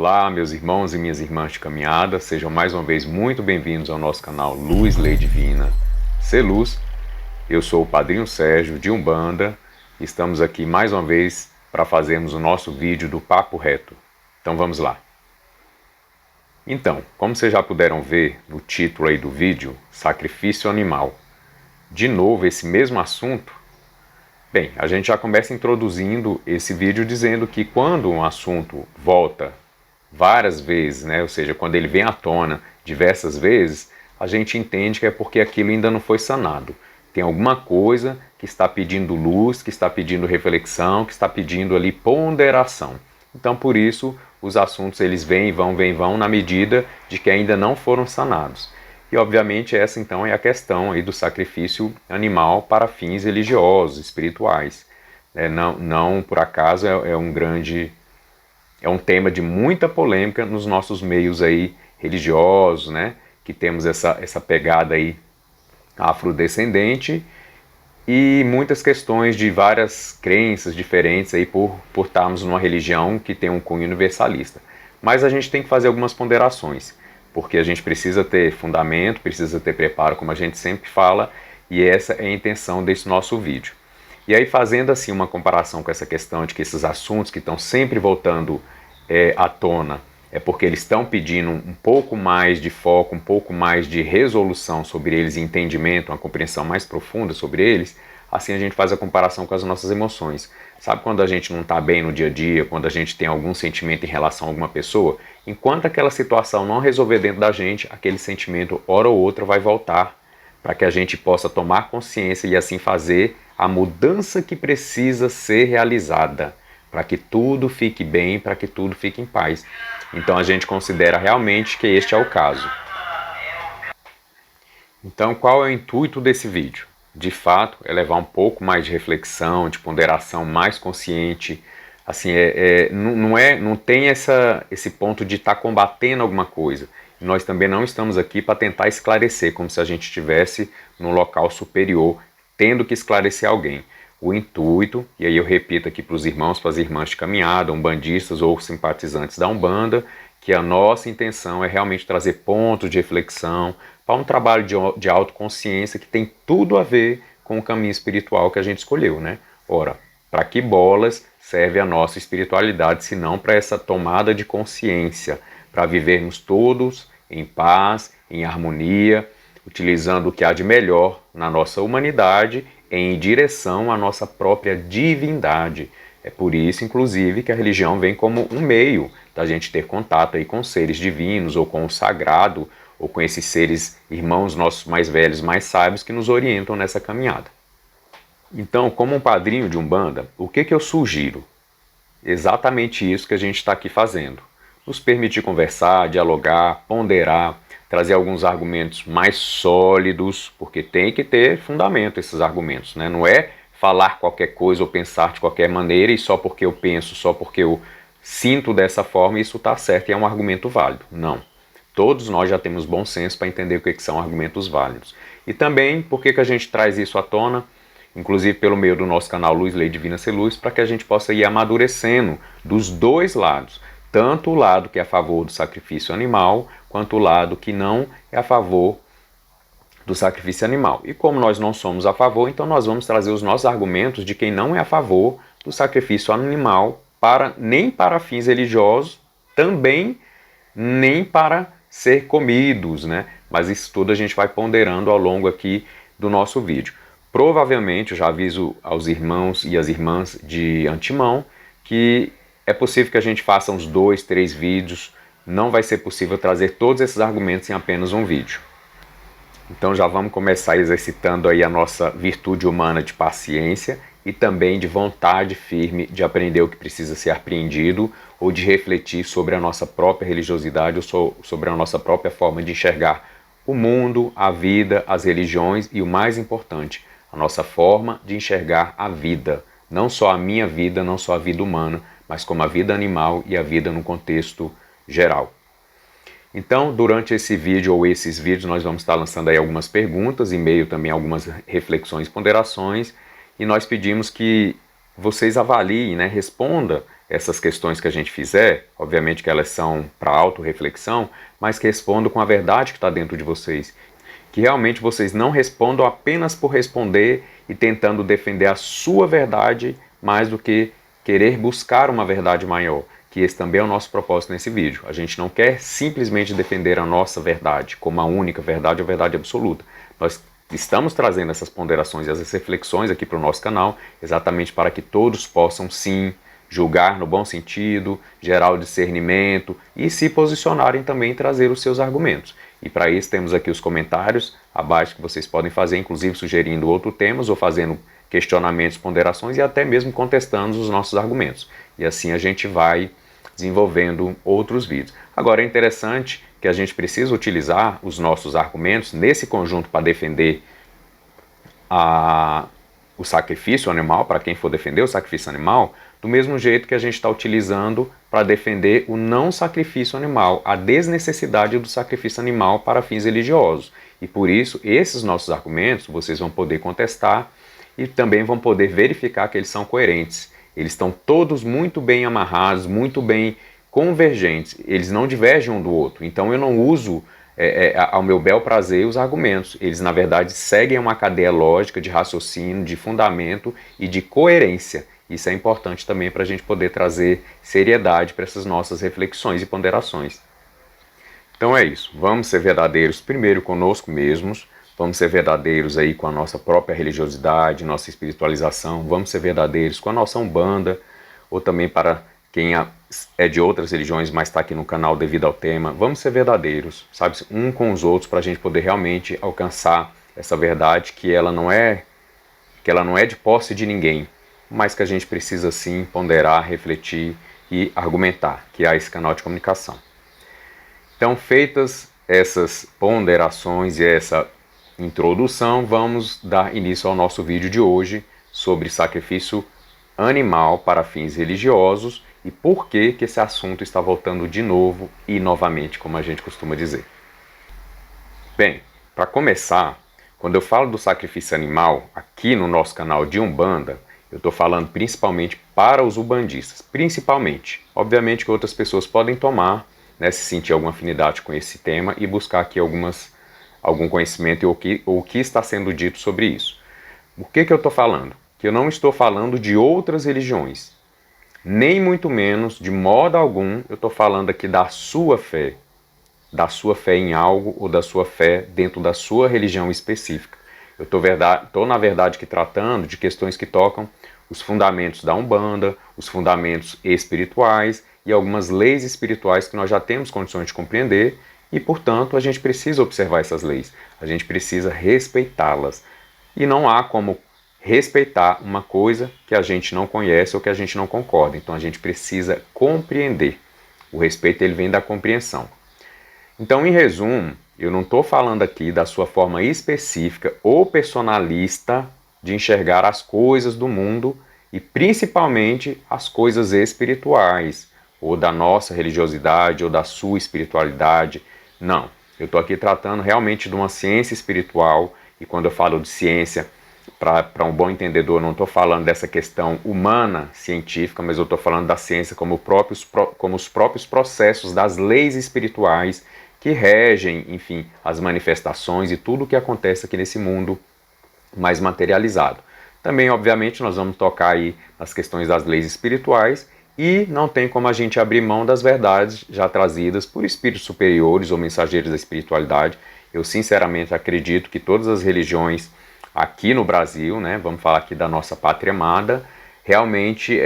Olá, meus irmãos e minhas irmãs de caminhada, sejam mais uma vez muito bem-vindos ao nosso canal Luz, Lei Divina, Ser Luz. Eu sou o Padrinho Sérgio de Umbanda e estamos aqui mais uma vez para fazermos o nosso vídeo do Papo Reto. Então vamos lá. Então, como vocês já puderam ver no título aí do vídeo, Sacrifício Animal. De novo esse mesmo assunto. Bem, a gente já começa introduzindo esse vídeo dizendo que quando um assunto volta várias vezes, né, ou seja, quando ele vem à tona diversas vezes, a gente entende que é porque aquilo ainda não foi sanado. Tem alguma coisa que está pedindo luz, que está pedindo reflexão, que está pedindo ali ponderação. Então, por isso, os assuntos eles vêm e vão na medida de que ainda não foram sanados. E, obviamente, essa então é a questão aí do sacrifício animal para fins religiosos, espirituais. Não por acaso é um tema de muita polêmica nos nossos meios aí religiosos, né? Que temos essa pegada aí afrodescendente e muitas questões de várias crenças diferentes aí por estarmos numa religião que tem um cunho universalista. Mas a gente tem que fazer algumas ponderações, porque a gente precisa ter fundamento, precisa ter preparo, como a gente sempre fala, e essa é a intenção desse nosso vídeo. E aí, fazendo assim uma comparação com essa questão de que esses assuntos que estão sempre voltando à tona é porque eles estão pedindo um pouco mais de foco, um pouco mais de resolução sobre eles, entendimento, uma compreensão mais profunda sobre eles, assim a gente faz a comparação com as nossas emoções. Sabe quando a gente não está bem no dia a dia, quando a gente tem algum sentimento em relação a alguma pessoa? Enquanto aquela situação não resolver dentro da gente, aquele sentimento, hora ou outra, vai voltar para que a gente possa tomar consciência e assim fazer a mudança que precisa ser realizada, para que tudo fique bem, para que tudo fique em paz. Então a gente considera realmente que este é o caso. Então qual é o intuito desse vídeo? De fato, é levar um pouco mais de reflexão, de ponderação mais consciente. Assim, não tem esse ponto de estar combatendo alguma coisa. Nós também não estamos aqui para tentar esclarecer, como se a gente estivesse num local superior, tendo que esclarecer alguém. O intuito, e aí eu repito aqui para os irmãos, para as irmãs de caminhada, umbandistas ou simpatizantes da Umbanda, que a nossa intenção é realmente trazer pontos de reflexão para um trabalho de autoconsciência que tem tudo a ver com o caminho espiritual que a gente escolheu, né? Ora, para que bolas serve a nossa espiritualidade, se não para essa tomada de consciência, para vivermos todos em paz, em harmonia, utilizando o que há de melhor na nossa humanidade em direção à nossa própria divindade. É por isso, inclusive, que a religião vem como um meio da gente ter contato aí com seres divinos, ou com o sagrado, ou com esses seres irmãos nossos mais velhos, mais sábios, que nos orientam nessa caminhada. Então, como um padrinho de Umbanda, o que eu sugiro? Exatamente isso que a gente está aqui fazendo. Nos permitir conversar, dialogar, ponderar, trazer alguns argumentos mais sólidos, porque tem que ter fundamento esses argumentos, né? Não é falar qualquer coisa ou pensar de qualquer maneira e só porque eu penso, só porque eu sinto dessa forma, isso está certo e é um argumento válido. Não. Todos nós já temos bom senso para entender o que são argumentos válidos. E também, por que a gente traz isso à tona? Inclusive pelo meio do nosso canal Luz, Lei Divina, Ser Luz, para que a gente possa ir amadurecendo dos dois lados. Tanto o lado que é a favor do sacrifício animal, quanto o lado que não é a favor do sacrifício animal. E como nós não somos a favor, então nós vamos trazer os nossos argumentos de quem não é a favor do sacrifício animal, nem para fins religiosos, também nem para ser comidos, né? Mas isso tudo a gente vai ponderando ao longo aqui do nosso vídeo. Provavelmente, eu já aviso aos irmãos e às irmãs de antemão que é possível que a gente faça uns 2, 3 vídeos. Não vai ser possível trazer todos esses argumentos em apenas um vídeo. Então já vamos começar exercitando aí a nossa virtude humana de paciência e também de vontade firme de aprender o que precisa ser apreendido ou de refletir sobre a nossa própria religiosidade ou sobre a nossa própria forma de enxergar o mundo, a vida, as religiões e o mais importante, a nossa forma de enxergar a vida. Não só a minha vida, não só a vida humana, mas como a vida animal e a vida no contexto geral. Então, durante esse vídeo ou esses vídeos, nós vamos estar lançando aí algumas perguntas, e meio também algumas reflexões e ponderações, e nós pedimos que vocês avaliem, né, responda essas questões que a gente fizer, obviamente que elas são para autorreflexão, mas que respondam com a verdade que está dentro de vocês. Que realmente vocês não respondam apenas por responder e tentando defender a sua verdade mais do que querer buscar uma verdade maior, que esse também é o nosso propósito nesse vídeo. A gente não quer simplesmente defender a nossa verdade como a única verdade ou verdade absoluta. Nós estamos trazendo essas ponderações e essas reflexões aqui para o nosso canal exatamente para que todos possam sim julgar no bom sentido, gerar o discernimento e se posicionarem também em trazer os seus argumentos. E para isso temos aqui os comentários abaixo que vocês podem fazer, inclusive sugerindo outros temas ou fazendo questionamentos, ponderações e até mesmo contestando os nossos argumentos. E assim a gente vai desenvolvendo outros vídeos. Agora é interessante que a gente precisa utilizar os nossos argumentos nesse conjunto para defender o sacrifício animal, para quem for defender o sacrifício animal, do mesmo jeito que a gente está utilizando para defender o não sacrifício animal, a desnecessidade do sacrifício animal para fins religiosos. E por isso, esses nossos argumentos vocês vão poder contestar e também vão poder verificar que eles são coerentes. Eles estão todos muito bem amarrados, muito bem convergentes, eles não divergem um do outro. Então eu não uso ao meu bel prazer os argumentos. Eles, na verdade, seguem uma cadeia lógica de raciocínio, de fundamento e de coerência. Isso é importante também para a gente poder trazer seriedade para essas nossas reflexões e ponderações. Então é isso. Vamos ser verdadeiros primeiro conosco mesmos, vamos ser verdadeiros aí com a nossa própria religiosidade, nossa espiritualização, vamos ser verdadeiros com a nossa Umbanda, ou também para quem é de outras religiões, mas está aqui no canal devido ao tema, vamos ser verdadeiros, sabe, um com os outros, para a gente poder realmente alcançar essa verdade que ela não é de posse de ninguém, mas que a gente precisa sim ponderar, refletir e argumentar, que há esse canal de comunicação. Então, feitas essas ponderações e essa introdução, vamos dar início ao nosso vídeo de hoje sobre sacrifício animal para fins religiosos e por que esse assunto está voltando de novo e novamente, como a gente costuma dizer. Bem, para começar, quando eu falo do sacrifício animal aqui no nosso canal de Umbanda, eu estou falando principalmente para os umbandistas, principalmente. Obviamente que outras pessoas podem tomar, né, se sentir alguma afinidade com esse tema e buscar aqui algum conhecimento ou o que está sendo dito sobre isso. O que eu estou falando? Que eu não estou falando de outras religiões, nem muito menos, de modo algum, eu estou falando aqui da sua fé em algo ou da sua fé dentro da sua religião específica. Eu estou na verdade aqui tratando de questões que tocam os fundamentos da Umbanda, os fundamentos espirituais e algumas leis espirituais que nós já temos condições de compreender e, portanto, a gente precisa observar essas leis, a gente precisa respeitá-las. E não há como respeitar uma coisa que a gente não conhece ou que a gente não concorda. Então a gente precisa compreender. O respeito ele vem da compreensão. Então, em resumo, eu não estou falando aqui da sua forma específica ou personalista de enxergar as coisas do mundo e principalmente as coisas espirituais, ou da nossa religiosidade ou da sua espiritualidade. Não, eu estou aqui tratando realmente de uma ciência espiritual e quando eu falo de ciência, para um bom entendedor, eu não estou falando dessa questão humana, científica, mas eu estou falando da ciência como os próprios processos das leis espirituais que regem, enfim, as manifestações e tudo o que acontece aqui nesse mundo mais materializado. Também, obviamente, nós vamos tocar aí nas questões das leis espirituais e não tem como a gente abrir mão das verdades já trazidas por espíritos superiores ou mensageiros da espiritualidade. Eu, sinceramente, acredito que todas as religiões aqui no Brasil, né, vamos falar aqui da nossa pátria amada, realmente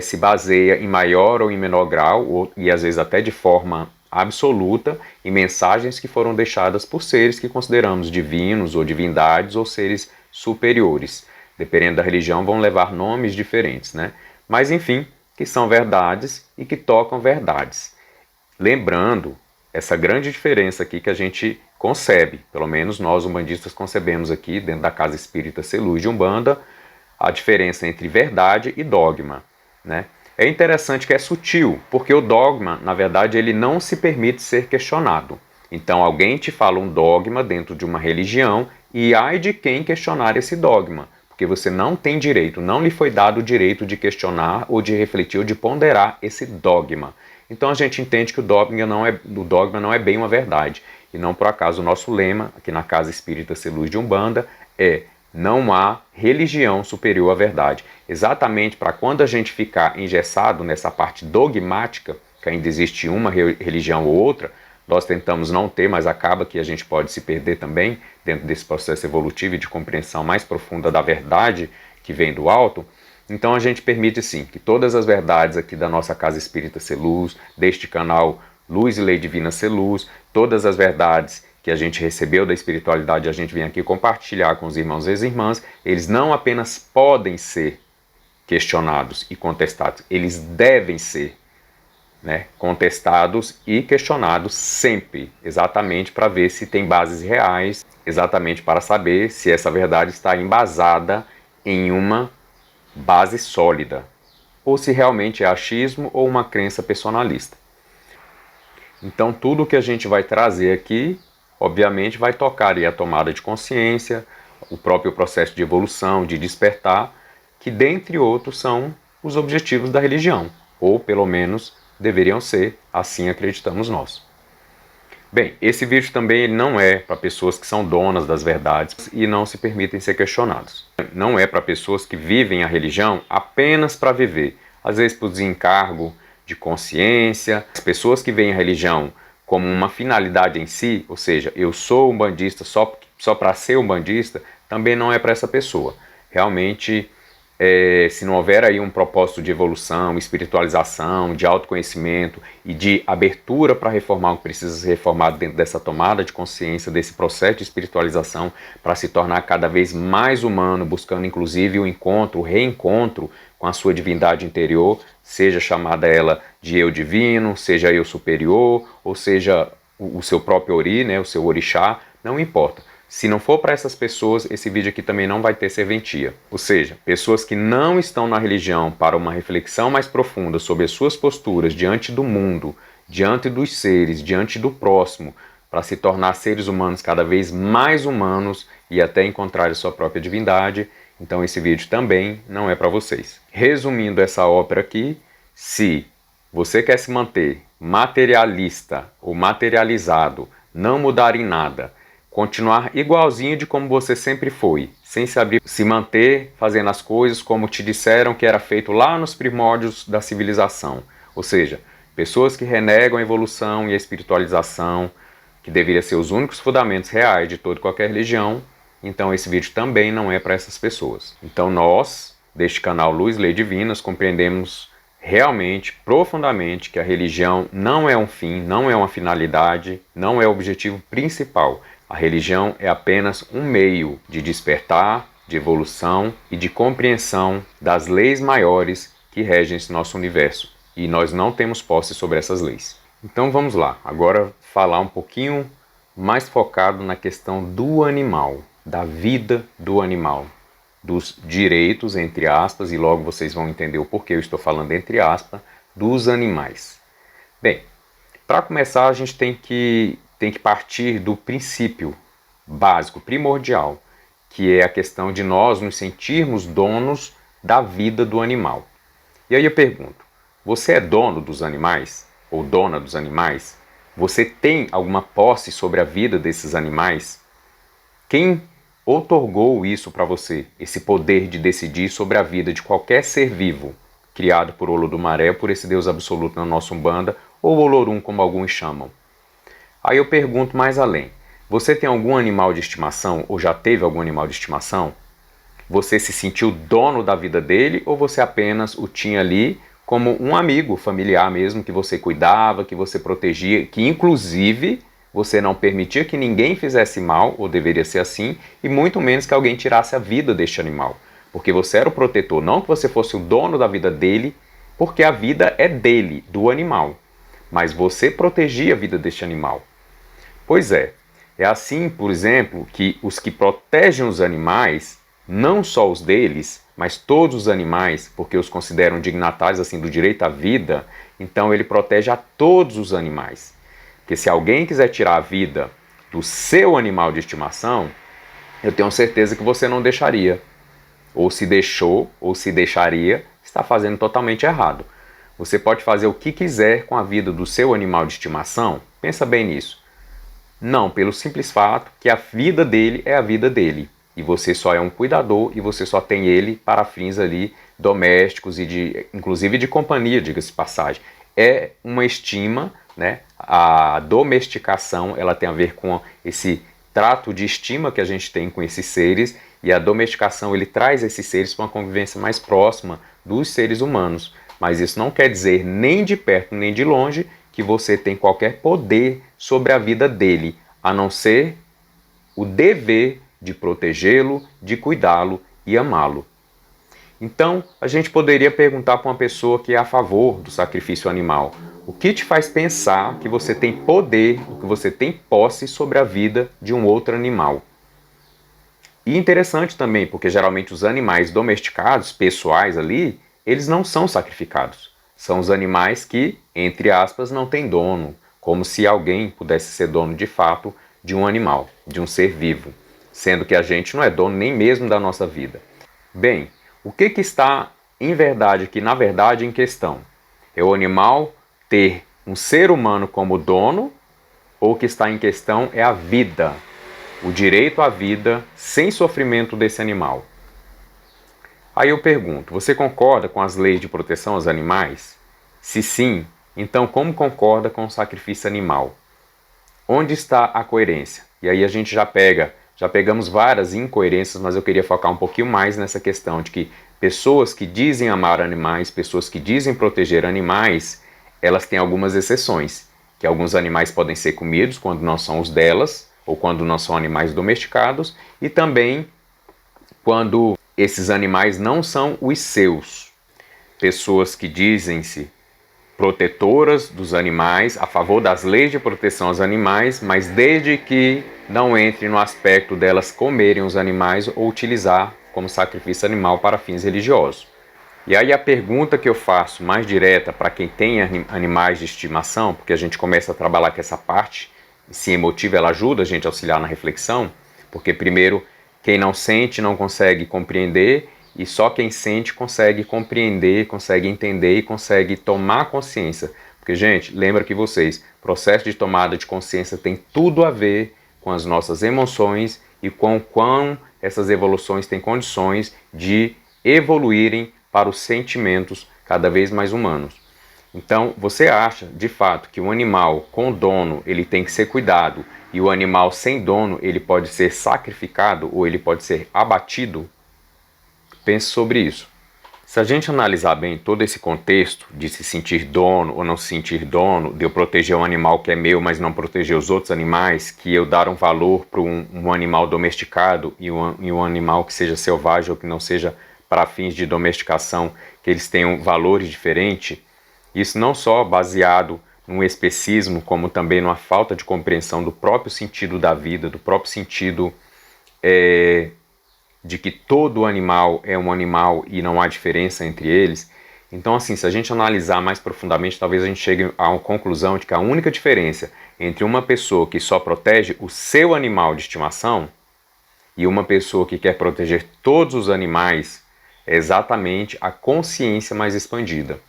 se baseia em maior ou em menor grau, e às vezes até de forma absoluta, em mensagens que foram deixadas por seres que consideramos divinos ou divindades ou seres superiores. Dependendo da religião, vão levar nomes diferentes, né? Mas enfim, que são verdades e que tocam verdades. Lembrando essa grande diferença aqui que a gente concebe, pelo menos nós umbandistas concebemos aqui dentro da Casa Espírita Seluz de Umbanda, a diferença entre verdade e dogma, né? É interessante que é sutil, porque o dogma, na verdade, ele não se permite ser questionado. Então alguém te fala um dogma dentro de uma religião e ai de quem questionar esse dogma, porque você não tem direito, não lhe foi dado o direito de questionar ou de refletir ou de ponderar esse dogma. Então a gente entende que o dogma não é bem uma verdade. E não por acaso o nosso lema, aqui na Casa Espírita Ser Luz de Umbanda, é: não há religião superior à verdade. Exatamente para quando a gente ficar engessado nessa parte dogmática, que ainda existe uma religião ou outra, nós tentamos não ter, mas acaba que a gente pode se perder também dentro desse processo evolutivo e de compreensão mais profunda da verdade que vem do alto. Então a gente permite sim que todas as verdades aqui da nossa Casa Espírita Ser Luz, deste canal Luz e Lei Divina Ser Luz, todas as verdades que a gente recebeu da espiritualidade, a gente vem aqui compartilhar com os irmãos e as irmãs, eles não apenas podem ser questionados e contestados, eles devem ser, né, contestados e questionados sempre, exatamente para ver se tem bases reais, exatamente para saber se essa verdade está embasada em uma base sólida, ou se realmente é achismo ou uma crença personalista. Então tudo que a gente vai trazer aqui, obviamente, vai tocar aí a tomada de consciência, o próprio processo de evolução, de despertar, que dentre outros são os objetivos da religião, ou pelo menos deveriam ser, assim acreditamos nós. Bem, esse vídeo também não é para pessoas que são donas das verdades e não se permitem ser questionados. Não é para pessoas que vivem a religião apenas para viver, às vezes por desencargo de consciência. As pessoas que veem a religião como uma finalidade em si, ou seja, eu sou um bandista só para ser um bandista, também não é para essa pessoa. Realmente, se não houver aí um propósito de evolução, espiritualização, de autoconhecimento e de abertura para reformar o que precisa ser reformado dentro dessa tomada de consciência, desse processo de espiritualização, para se tornar cada vez mais humano, buscando inclusive o encontro, o reencontro com a sua divindade interior, seja chamada ela de eu divino, seja eu superior, ou seja o seu próprio ori, né, o seu orixá, não importa. Se não for para essas pessoas, esse vídeo aqui também não vai ter serventia. Ou seja, pessoas que não estão na religião para uma reflexão mais profunda sobre as suas posturas diante do mundo, diante dos seres, diante do próximo, para se tornar seres humanos cada vez mais humanos e até encontrar a sua própria divindade, então esse vídeo também não é para vocês. Resumindo essa ópera aqui, se você quer se manter materialista ou materializado, não mudar em nada, continuar igualzinho de como você sempre foi, sem se manter fazendo as coisas como te disseram que era feito lá nos primórdios da civilização. Ou seja, pessoas que renegam a evolução e a espiritualização, que deveriam ser os únicos fundamentos reais de toda e qualquer religião, então esse vídeo também não é para essas pessoas. Então nós, deste canal Luz e Lei Divinas, compreendemos realmente, profundamente, que a religião não é um fim, não é uma finalidade, não é o objetivo principal. A religião é apenas um meio de despertar, de evolução e de compreensão das leis maiores que regem esse nosso universo. E nós não temos posse sobre essas leis. Então vamos lá, agora falar um pouquinho mais focado na questão do animal, da vida do animal, dos direitos, entre aspas, e logo vocês vão entender o porquê eu estou falando entre aspas, dos animais. Bem, para começar a gente tem que partir do princípio básico, primordial, que é a questão de nós nos sentirmos donos da vida do animal. E aí eu pergunto, você é dono dos animais? Ou dona dos animais? Você tem alguma posse sobre a vida desses animais? Quem outorgou isso para você, esse poder de decidir sobre a vida de qualquer ser vivo, criado por Olodumaré, por esse Deus absoluto na nossa Umbanda, ou Olorum, como alguns chamam? Aí eu pergunto mais além, você tem algum animal de estimação, ou já teve algum animal de estimação? Você se sentiu dono da vida dele, ou você apenas o tinha ali como um amigo familiar mesmo, que você cuidava, que você protegia, que inclusive você não permitia que ninguém fizesse mal, ou deveria ser assim, e muito menos que alguém tirasse a vida deste animal. Porque você era o protetor, não que você fosse o dono da vida dele, porque a vida é dele, do animal. Mas você protegia a vida deste animal. Pois é assim, por exemplo, que os que protegem os animais, não só os deles, mas todos os animais, porque os consideram dignatários assim do direito à vida, então ele protege a todos os animais. Porque se alguém quiser tirar a vida do seu animal de estimação, eu tenho certeza que você não deixaria. ou se deixou, ou se deixaria, está fazendo totalmente errado. Você pode fazer o que quiser com a vida do seu animal de estimação? Pensa bem nisso. Não, pelo simples fato que a vida dele é a vida dele. E você só é um cuidador e você só tem ele para fins ali domésticos e inclusive de companhia, diga-se de passagem. É uma estima, né? A domesticação, ela tem a ver com esse trato de estima que a gente tem com esses seres, e a domesticação ele traz esses seres para uma convivência mais próxima dos seres humanos. Mas isso não quer dizer nem de perto nem de longe que você tem qualquer poder sobre a vida dele, a não ser o dever de protegê-lo, de cuidá-lo e amá-lo. Então, a gente poderia perguntar para uma pessoa que é a favor do sacrifício animal: o que te faz pensar que você tem poder, que você tem posse sobre a vida de um outro animal? E interessante também, porque geralmente os animais domesticados, pessoais ali, eles não são sacrificados. São os animais que, entre aspas, não têm dono, como se alguém pudesse ser dono de fato de um animal, de um ser vivo, sendo que a gente não é dono nem mesmo da nossa vida. Bem, o que está em verdade aqui, na verdade, em questão? É o animal ter um ser humano como dono, ou o que está em questão é a vida, o direito à vida sem sofrimento desse animal? Aí eu pergunto, você concorda com as leis de proteção aos animais? Se sim, então como concorda com o sacrifício animal? Onde está a coerência? E aí a gente já pegamos várias incoerências, mas eu queria focar um pouquinho mais nessa questão de que pessoas que dizem amar animais, pessoas que dizem proteger animais, elas têm algumas exceções, que alguns animais podem ser comidos quando não são os delas, ou quando não são animais domesticados, e também quando esses animais não são os seus. Pessoas que dizem-se protetoras dos animais, a favor das leis de proteção aos animais, mas desde que não entre no aspecto delas comerem os animais ou utilizar como sacrifício animal para fins religiosos. E aí a pergunta que eu faço mais direta para quem tem animais de estimação, porque a gente começa a trabalhar com essa parte, se emotiva, ela ajuda a gente a auxiliar na reflexão, porque primeiro, quem não sente não consegue compreender, e só quem sente consegue compreender, consegue entender e consegue tomar consciência. Porque, gente, lembra que processo de tomada de consciência tem tudo a ver com as nossas emoções e com quão essas evoluções têm condições de evoluírem para os sentimentos cada vez mais humanos. Então, você acha, de fato, que um animal com dono ele tem que ser cuidado e o animal sem dono ele pode ser sacrificado ou ele pode ser abatido? Pense sobre isso. Se a gente analisar bem todo esse contexto de se sentir dono ou não se sentir dono, de eu proteger um animal que é meu, mas não proteger os outros animais, que eu dar um valor para um animal domesticado e um animal que seja selvagem ou que não seja para fins de domesticação, que eles tenham valores diferentes, isso não só baseado num especismo, como também numa falta de compreensão do próprio sentido da vida, do próprio sentido de que todo animal é um animal e não há diferença entre eles. Então, assim, se a gente analisar mais profundamente, talvez a gente chegue a uma conclusão de que a única diferença entre uma pessoa que só protege o seu animal de estimação e uma pessoa que quer proteger todos os animais é exatamente a consciência mais expandida.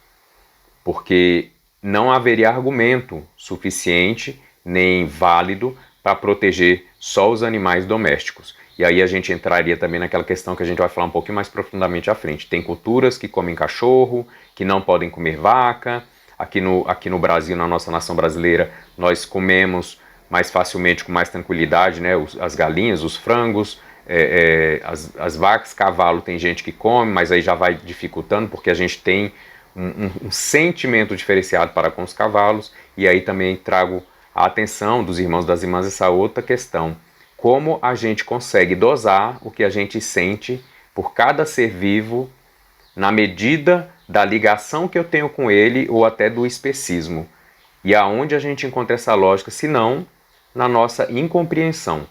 Porque não haveria argumento suficiente nem válido para proteger só os animais domésticos. E aí a gente entraria também naquela questão que a gente vai falar um pouquinho mais profundamente à frente. Tem culturas que comem cachorro, que não podem comer vaca. Aqui no Brasil, na nossa nação brasileira, nós comemos mais facilmente, com mais tranquilidade, né? As galinhas, os frangos, as vacas, cavalo tem gente que come, mas aí já vai dificultando porque a gente tem um sentimento diferenciado para com os cavalos. E aí também trago a atenção dos irmãos e das irmãs essa outra questão. Como a gente consegue dosar o que a gente sente por cada ser vivo na medida da ligação que eu tenho com ele ou até do especismo. E aonde a gente encontra essa lógica, se não na nossa incompreensão.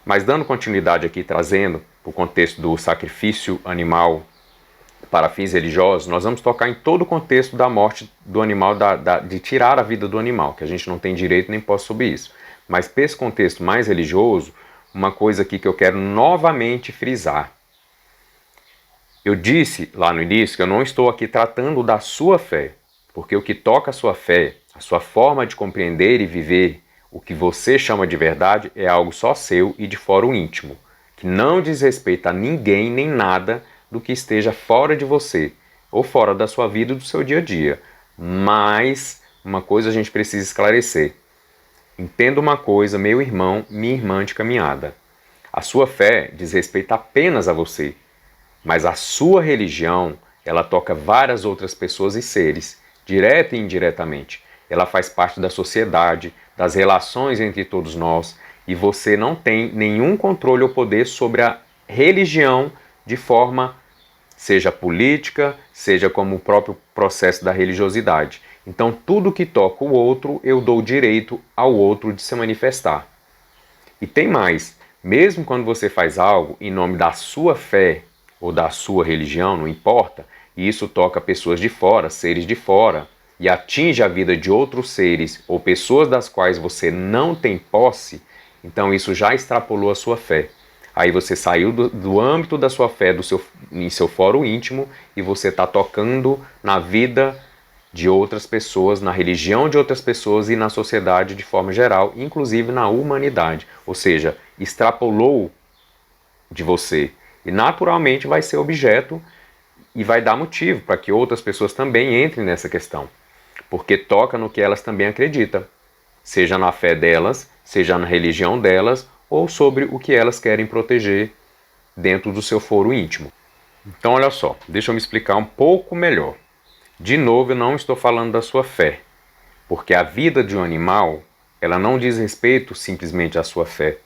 Mas dando continuidade aqui, trazendo para o contexto do sacrifício animal para fins religiosos, nós vamos tocar em todo o contexto da morte do animal, de tirar a vida do animal, que a gente não tem direito nem posse sobre isso. Mas para esse contexto mais religioso, uma coisa aqui que eu quero novamente frisar. Eu disse lá no início que eu não estou aqui tratando da sua fé, porque o que toca a sua fé, a sua forma de compreender e viver o que você chama de verdade é algo só seu e de fórum íntimo, que não diz respeito a ninguém nem nada do que esteja fora de você, ou fora da sua vida e do seu dia a dia. Mas uma coisa a gente precisa esclarecer. Entenda uma coisa, meu irmão, minha irmã de caminhada. A sua fé diz respeito apenas a você, mas a sua religião, ela toca várias outras pessoas e seres, direta e indiretamente. Ela faz parte da sociedade, das relações entre todos nós, e você não tem nenhum controle ou poder sobre a religião de forma, seja política, seja como o próprio processo da religiosidade. Então, tudo que toca o outro, eu dou direito ao outro de se manifestar. E tem mais, mesmo quando você faz algo em nome da sua fé ou da sua religião, não importa, e isso toca pessoas de fora, seres de fora, e atinge a vida de outros seres ou pessoas das quais você não tem posse, então isso já extrapolou a sua fé. Aí você saiu do âmbito da sua fé, em seu fórum íntimo, e você está tocando na vida de outras pessoas, na religião de outras pessoas e na sociedade de forma geral, inclusive na humanidade. Ou seja, extrapolou de você e naturalmente vai ser objeto e vai dar motivo para que outras pessoas também entrem nessa questão, porque toca no que elas também acreditam, seja na fé delas, seja na religião delas ou sobre o que elas querem proteger dentro do seu foro íntimo. Então olha só, deixa eu me explicar um pouco melhor. De novo, eu não estou falando da sua fé, porque a vida de um animal, ela não diz respeito simplesmente à sua fé.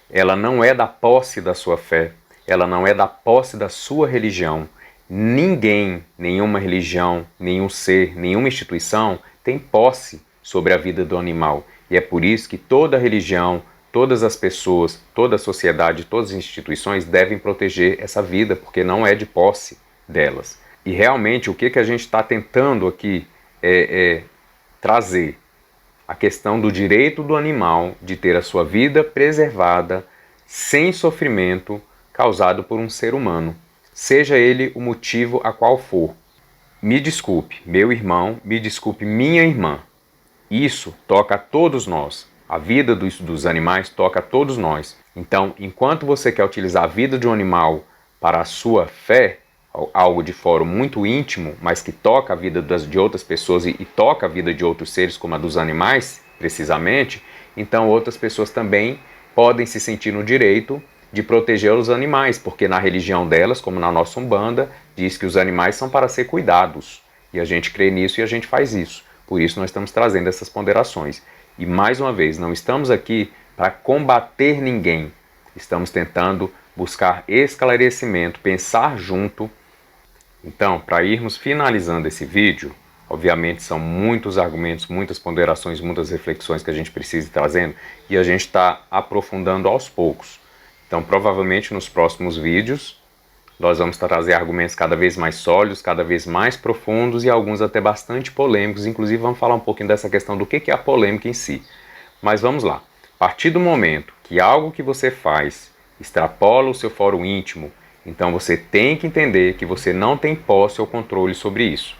Ela não é da posse da sua fé, ela não é da posse da sua religião. Ninguém, nenhuma religião, nenhum ser, nenhuma instituição tem posse sobre a vida do animal. E é por isso que toda religião, todas as pessoas, toda a sociedade, todas as instituições devem proteger essa vida, porque não é de posse delas. E realmente o que a gente está tentando aqui é trazer a questão do direito do animal de ter a sua vida preservada sem sofrimento causado por um ser humano, seja ele o motivo a qual for. Me desculpe, meu irmão, me desculpe, minha irmã. Isso toca a todos nós. A vida dos animais toca a todos nós. Então, enquanto você quer utilizar a vida de um animal para a sua fé, algo de fórum muito íntimo, mas que toca a vida de outras pessoas e toca a vida de outros seres, como a dos animais, precisamente, então outras pessoas também podem se sentir no direito de proteger os animais, porque na religião delas, como na nossa Umbanda, diz que os animais são para ser cuidados. E a gente crê nisso e a gente faz isso. Por isso nós estamos trazendo essas ponderações. E mais uma vez, não estamos aqui para combater ninguém. Estamos tentando buscar esclarecimento, pensar junto. Então, para irmos finalizando esse vídeo, obviamente são muitos argumentos, muitas ponderações, muitas reflexões que a gente precisa ir trazendo e a gente está aprofundando aos poucos. Então, provavelmente nos próximos vídeos, nós vamos trazer argumentos cada vez mais sólidos, cada vez mais profundos e alguns até bastante polêmicos. Inclusive, vamos falar um pouquinho dessa questão do que é a polêmica em si. Mas vamos lá. A partir do momento que algo que você faz extrapola o seu fórum íntimo, então você tem que entender que você não tem posse ou controle sobre isso.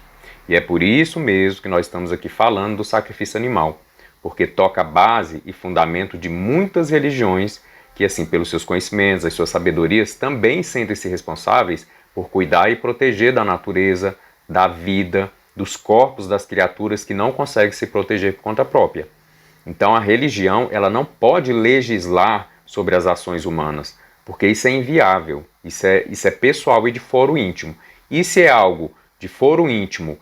E é por isso mesmo que nós estamos aqui falando do sacrifício animal, porque toca a base e fundamento de muitas religiões que, assim, pelos seus conhecimentos, as suas sabedorias, também sentem-se responsáveis por cuidar e proteger da natureza, da vida, dos corpos das criaturas que não conseguem se proteger por conta própria. Então a religião, ela não pode legislar sobre as ações humanas, porque isso é inviável, isso é pessoal e de foro íntimo. E se é algo de foro íntimo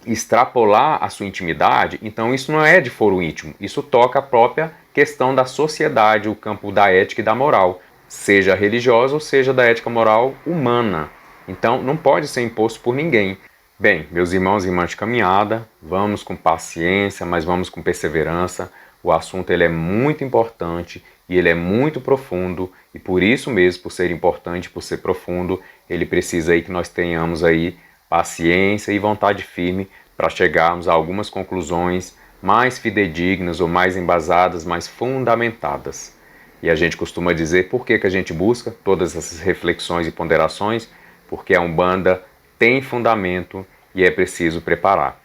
extrapolar a sua intimidade, então isso não é de foro íntimo, isso toca a própria questão da sociedade, o campo da ética e da moral, seja religiosa ou seja da ética moral humana. Então não pode ser imposto por ninguém. Bem, meus irmãos e irmãs de caminhada, vamos com paciência, mas vamos com perseverança. O assunto ele é muito importante e ele é muito profundo e por isso mesmo, por ser importante, por ser profundo, ele precisa aí que nós tenhamos aí paciência e vontade firme para chegarmos a algumas conclusões mais fidedignas ou mais embasadas, mais fundamentadas. E a gente costuma dizer por que a gente busca todas essas reflexões e ponderações, porque a Umbanda tem fundamento e é preciso preparar.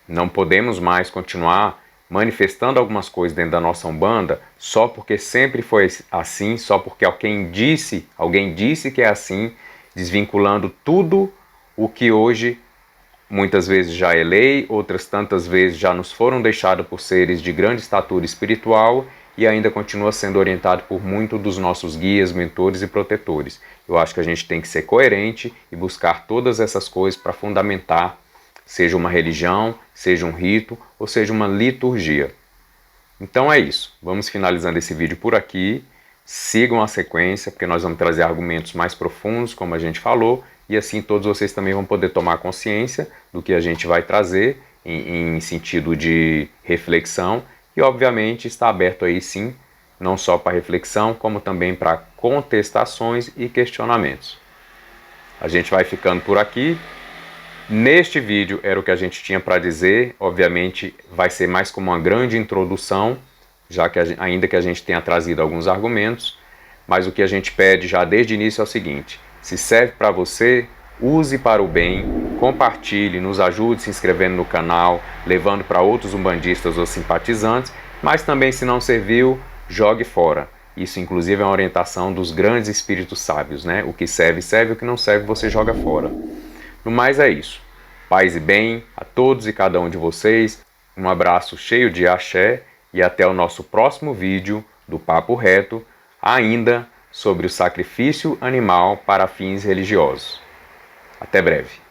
Não podemos mais continuar manifestando algumas coisas dentro da nossa Umbanda só porque sempre foi assim, só porque alguém disse que é assim, desvinculando tudo o que hoje muitas vezes já é lei, outras tantas vezes já nos foram deixados por seres de grande estatura espiritual e ainda continua sendo orientado por muitos dos nossos guias, mentores e protetores. Eu acho que a gente tem que ser coerente e buscar todas essas coisas para fundamentar, seja uma religião, seja um rito ou seja uma liturgia. Então é isso, vamos finalizando esse vídeo por aqui. Sigam a sequência, porque nós vamos trazer argumentos mais profundos, como a gente falou, e assim todos vocês também vão poder tomar consciência do que a gente vai trazer em sentido de reflexão, e obviamente está aberto aí sim, não só para reflexão, como também para contestações e questionamentos. A gente vai ficando por aqui. Neste vídeo era o que a gente tinha para dizer, obviamente vai ser mais como uma grande introdução, já que ainda que a gente tenha trazido alguns argumentos, mas o que a gente pede já desde o início é o seguinte: se serve para você, use para o bem, compartilhe, nos ajude se inscrevendo no canal, levando para outros umbandistas ou simpatizantes, mas também se não serviu, jogue fora. Isso inclusive é uma orientação dos grandes espíritos sábios, né? O que serve, serve, o que não serve, você joga fora. No mais é isso. Paz e bem a todos e cada um de vocês. Um abraço cheio de axé e até o nosso próximo vídeo do Papo Reto, ainda sobre o sacrifício animal para fins religiosos. Até breve.